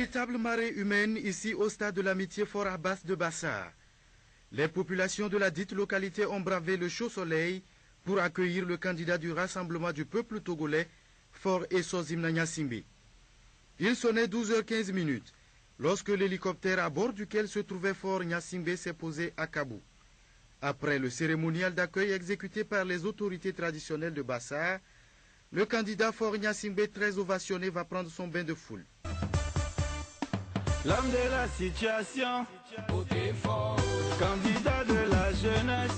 véritable marée humaine ici au stade de l'amitié Fort Abbas de Bassar. Les populations de la dite localité ont bravé le chaud soleil pour accueillir le candidat du rassemblement du peuple togolais, Fort Essozimna Gnassingbé. Il sonnait 12h15 lorsque l'hélicoptère à bord duquel se trouvait Fort Gnassingbé s'est posé à Kabou. Après le cérémonial d'accueil exécuté par les autorités traditionnelles de Bassar, le candidat Fort Gnassingbé, très ovationné, va prendre son bain de foule. L'homme de la situation, candidat de la jeunesse,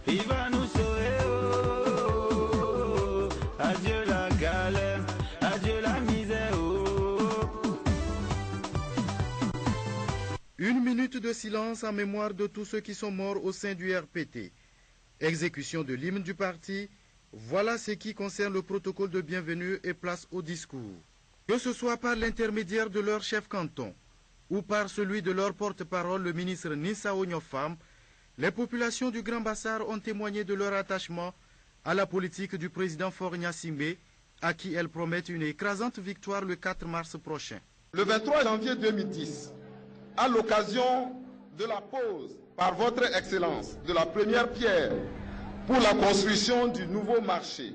il va nous sauver. Oh, adieu la galère, adieu la misère. Oh. Une minute de silence en mémoire de tous ceux qui sont morts au sein du RPT. Exécution de l'hymne du parti. Voilà ce qui concerne le protocole de bienvenue et place au discours. Que ce soit par l'intermédiaire de leur chef canton ou par celui de leur porte-parole, le ministre Nissa Onyofam, les populations du Grand Bassar ont témoigné de leur attachement à la politique du président Fort Gnassingbé, à qui elles promettent une écrasante victoire le 4 mars prochain. Le 23 janvier 2010, à l'occasion de la pose par votre Excellence de la première pierre pour la construction du nouveau marché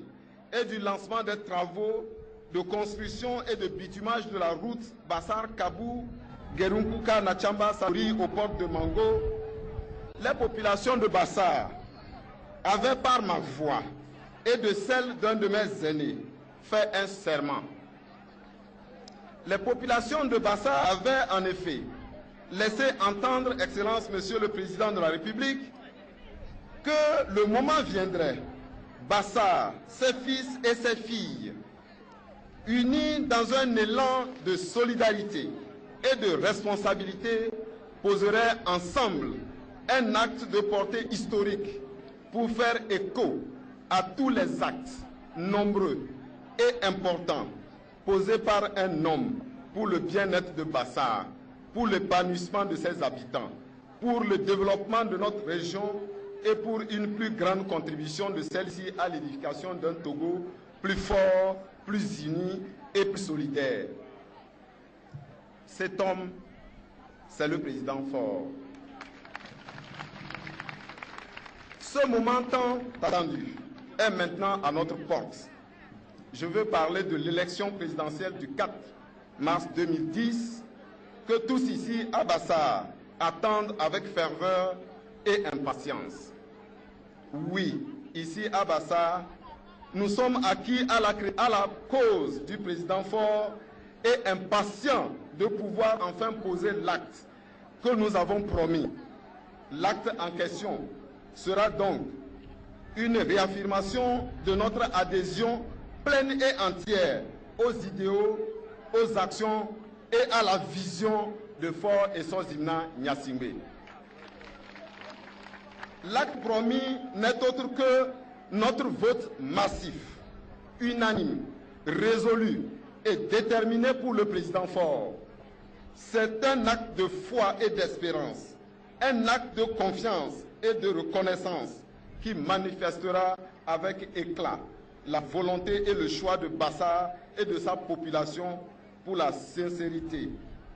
et du lancement des travaux de construction et de bitumage de la route Bassar-Kabou, Gerunkuka, Nachamba, Sauri aux portes de Mango, les populations de Bassar avaient par ma voix et de celle d'un de mes aînés fait un serment. Les populations de Bassar avaient en effet laissé entendre, Excellence, Monsieur le Président de la République, que le moment viendrait, Bassar, ses fils et ses filles, unis dans un élan de solidarité et de responsabilité, poseraient ensemble un acte de portée historique pour faire écho à tous les actes nombreux et importants posés par un homme pour le bien-être de Bassar, pour l'épanouissement de ses habitants, pour le développement de notre région et pour une plus grande contribution de celle-ci à l'édification d'un Togo plus fort, plus uni et plus solidaire. Cet homme, c'est le président Fort. Ce moment tant attendu est maintenant à notre porte. Je veux parler de l'élection présidentielle du 4 mars 2010 que tous ici à Bassar attendent avec ferveur et impatience. Oui, ici à Bassar, nous sommes acquis à la cause du président Fort et impatients de pouvoir enfin poser l'acte que nous avons promis. L'acte en question sera donc une réaffirmation de notre adhésion pleine et entière aux idéaux, aux actions et à la vision de Fort Essozimna Gnassingbé. L'acte promis n'est autre que notre vote massif, unanime, résolu et déterminé pour le président Fort. C'est un acte de foi et d'espérance, un acte de confiance et de reconnaissance qui manifestera avec éclat la volonté et le choix de Bassar et de sa population pour la sincérité,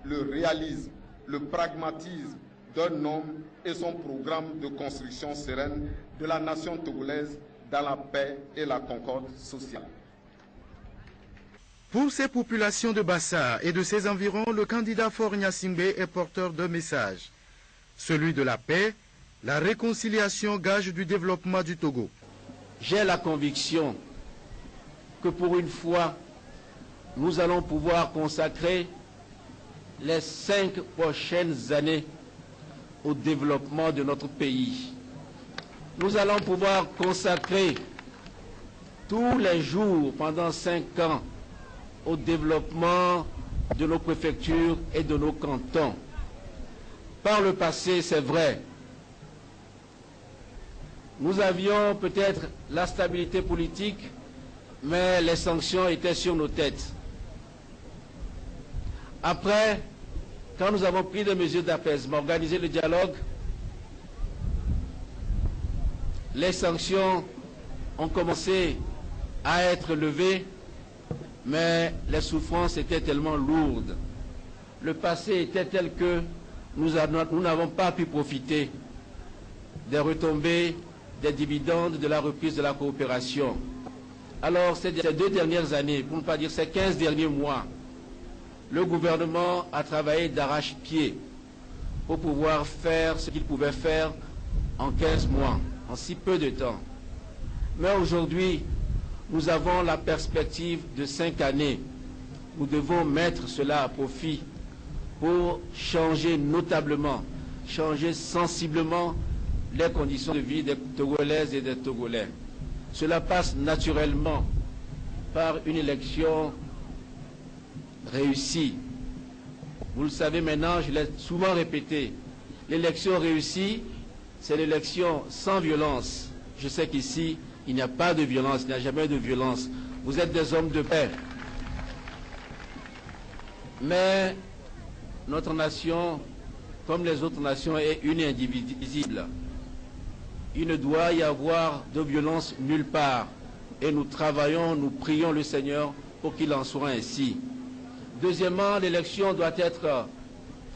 le réalisme, le pragmatisme d'un homme et son programme de construction sereine de la nation togolaise dans la paix et la concorde sociale. Pour ces populations de Bassar et de ses environs, le candidat Fort Gnassingbé est porteur d'un message, celui de la paix, la réconciliation, gage du développement du Togo. J'ai la conviction que pour une fois, nous allons pouvoir consacrer les 5 prochaines années au développement de notre pays. Nous allons pouvoir consacrer tous les jours pendant 5 ans au développement de nos préfectures et de nos cantons. Par le passé, c'est vrai, nous avions peut-être la stabilité politique, mais les sanctions étaient sur nos têtes. Après, quand nous avons pris des mesures d'apaisement, organisé le dialogue, les sanctions ont commencé à être levées, mais les souffrances étaient tellement lourdes. Le passé était tel que nous n'avons pas pu profiter des retombées, des dividendes de la reprise de la coopération. Alors, ces 2 dernières années, pour ne pas dire ces 15 derniers mois, le gouvernement a travaillé d'arrache-pied pour pouvoir faire ce qu'il pouvait faire en 15 mois, en si peu de temps. Mais aujourd'hui, nous avons la perspective de 5 années. Nous devons mettre cela à profit pour changer notablement, changer sensiblement les conditions de vie des Togolaises et des Togolais. Cela passe naturellement par une élection réussie. Vous le savez maintenant, je l'ai souvent répété, l'élection réussie, c'est l'élection sans violence. Je sais qu'ici, il n'y a pas de violence, il n'y a jamais de violence. Vous êtes des hommes de paix. Mais notre nation, comme les autres nations, est une et indivisible. Il ne doit y avoir de violence nulle part. Et nous travaillons, nous prions le Seigneur pour qu'il en soit ainsi. Deuxièmement, l'élection doit être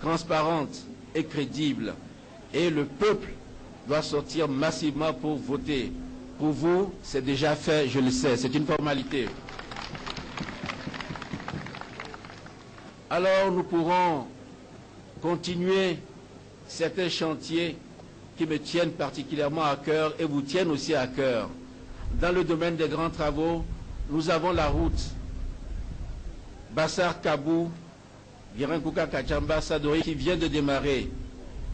transparente et crédible. Et le peuple doit sortir massivement pour voter. Pour vous, c'est déjà fait, je le sais, c'est une formalité. Alors nous pourrons continuer certains chantiers qui me tiennent particulièrement à cœur et vous tiennent aussi à cœur. Dans le domaine des grands travaux, nous avons la route Bassar-Kabou, Virenkuka-Kachamba-Sadori qui vient de démarrer.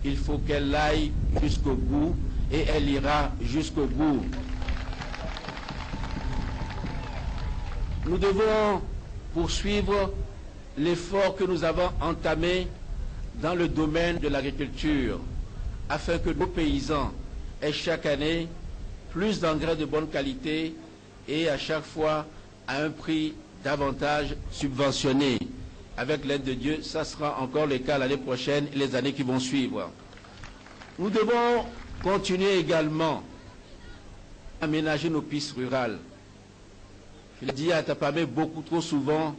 Il faut qu'elle aille jusqu'au bout et elle ira jusqu'au bout. Nous devons poursuivre l'effort que nous avons entamé dans le domaine de l'agriculture afin que nos paysans aient chaque année plus d'engrais de bonne qualité et à chaque fois à un prix davantage subventionné. Avec l'aide de Dieu, ça sera encore le cas l'année prochaine et les années qui vont suivre. Nous devons continuer également à aménager nos pistes rurales. Je l'ai dit à Tapamé beaucoup trop souvent,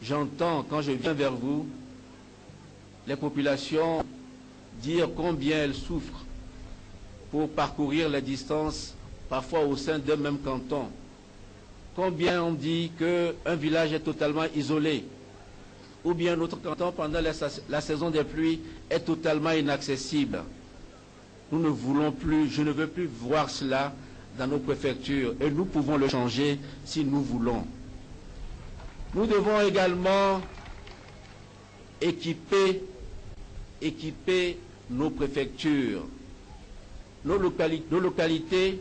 j'entends quand je viens vers vous, les populations dire combien elles souffrent pour parcourir les distances, parfois au sein d'un même canton. Combien on dit qu'un village est totalement isolé, ou bien notre canton, pendant la saison des pluies, est totalement inaccessible. Nous ne voulons plus, je ne veux plus voir cela dans nos préfectures, et nous pouvons le changer si nous voulons. Nous devons également équiper nos préfectures. Nos localités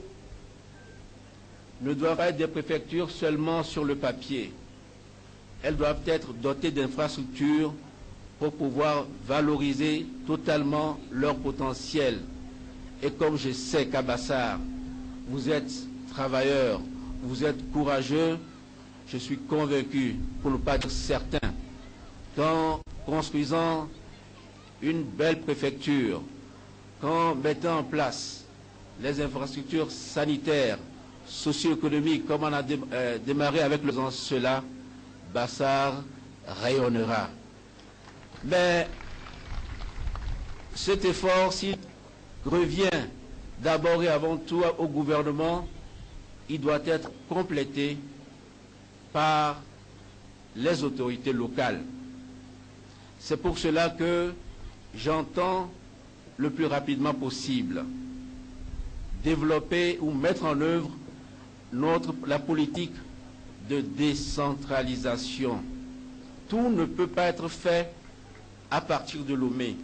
ne doivent pas être des préfectures seulement sur le papier. Elles doivent être dotées d'infrastructures pour pouvoir valoriser totalement leur potentiel. Et comme je sais qu'à Bassar, vous êtes travailleurs, vous êtes courageux, je suis convaincu, pour ne pas dire certain, qu'en construisant une belle préfecture, qu'en mettant en place les infrastructures sanitaires, socio-économiques, comme on a démarré avec cela, Bassar rayonnera. Mais cet effort, s'il revient d'abord et avant tout au gouvernement, il doit être complété par les autorités locales. C'est pour cela que j'entends le plus rapidement possible développer ou mettre en œuvre la politique de décentralisation. Tout ne peut pas être fait à partir de Lomé.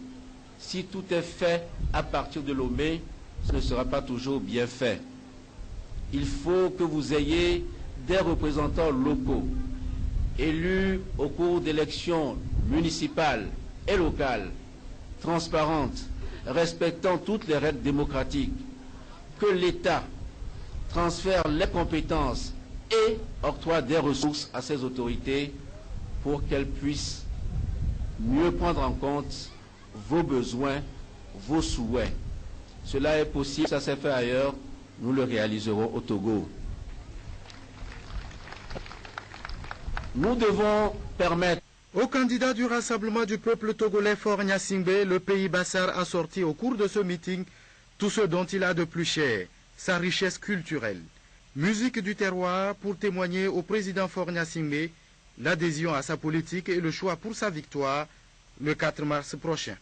Si tout est fait à partir de Lomé, ce ne sera pas toujours bien fait. Il faut que vous ayez des représentants locaux élus au cours d'élections municipales et locales, transparentes, respectant toutes les règles démocratiques, que l'État transfère les compétences et octroie des ressources à ces autorités pour qu'elles puissent mieux prendre en compte vos besoins, vos souhaits. Cela est possible, ça s'est fait ailleurs, nous le réaliserons au Togo. Nous devons permettre au candidat du Rassemblement du peuple togolais Faure Gnassingbé, le pays Bassar a sorti au cours de ce meeting tout ce dont il a de plus cher, sa richesse culturelle. Musique du terroir pour témoigner au président Faure Gnassingbé l'adhésion à sa politique et le choix pour sa victoire le 4 mars prochain.